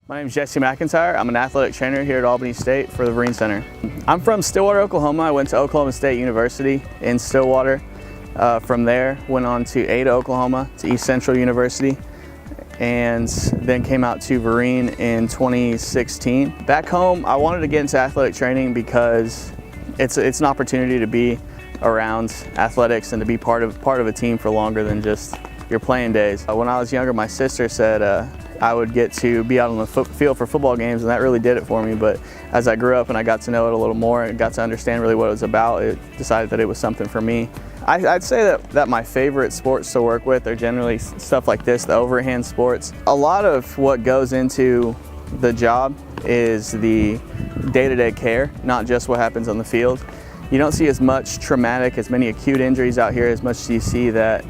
My name is Jesse McIntyre. I'm an athletic trainer here at Albany State for the Vereen Center. I'm from Stillwater, Oklahoma. I went to Oklahoma State University in Stillwater. From there, went on to Ada, Oklahoma, to East Central University, and then came out to Vereen in 2016. Back home, I wanted to get into athletic training because it's an opportunity to be around athletics and to be part of a team for longer than just your playing days. When I was younger, my sister said I would get to be out on the field for football games, and that really did it for me. But as I grew up and I got to know it a little more and got to understand really what it was about, it decided that it was something for me. I'd say that my favorite sports to work with are generally stuff like this, the overhand sports. A lot of what goes into the job is the day-to-day care, not just what happens on the field. You don't see as much traumatic, as many acute injuries out here as much as you see that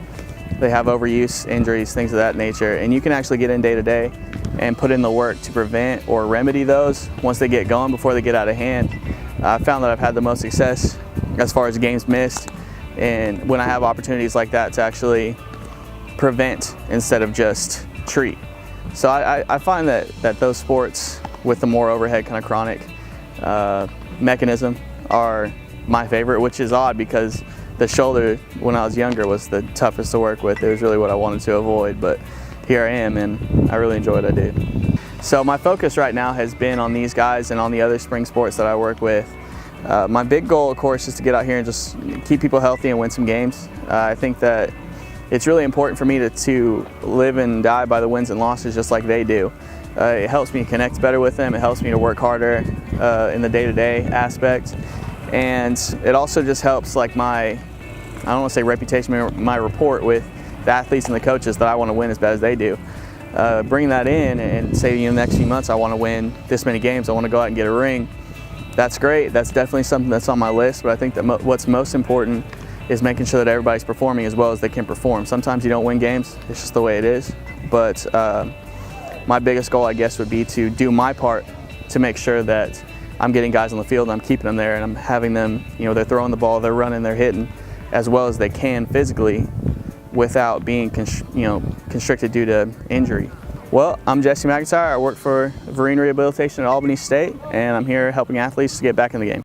they have overuse injuries, things of that nature, and you can actually get in day to day and put in the work to prevent or remedy those once they get going before they get out of hand. I found that I've had the most success as far as games missed, and when I have opportunities like that to actually prevent instead of just treat. So I find that those sports with the more overhead kind of chronic mechanism are my favorite, which is odd because the shoulder, when I was younger, was the toughest to work with. It was really what I wanted to avoid, but here I am, and I really enjoy what I do. So my focus right now has been on these guys and on the other spring sports that I work with. My big goal, of course, is to get out here and just keep people healthy and win some games. I think that it's really important for me to live and die by the wins and losses just like they do. It helps me connect better with them. It helps me to work harder in the day-to-day aspect. And it also just helps like I don't want to say reputation, but my rapport with the athletes and the coaches that I want to win as bad as they do. Bring that in and say, the next few months I want to win this many games, I want to go out and get a ring. That's great. That's definitely something that's on my list, but I think that what's most important is making sure that everybody's performing as well as they can perform. Sometimes you don't win games, it's just the way it is. But my biggest goal, I guess, would be to do my part to make sure that I'm getting guys on the field and I'm keeping them there and I'm having them, they're throwing the ball, they're running, they're hitting as well as they can physically without being constricted due to injury. Well, I'm Jesse McIntyre. I work for Vereen Rehabilitation at Albany State, and I'm here helping athletes to get back in the game.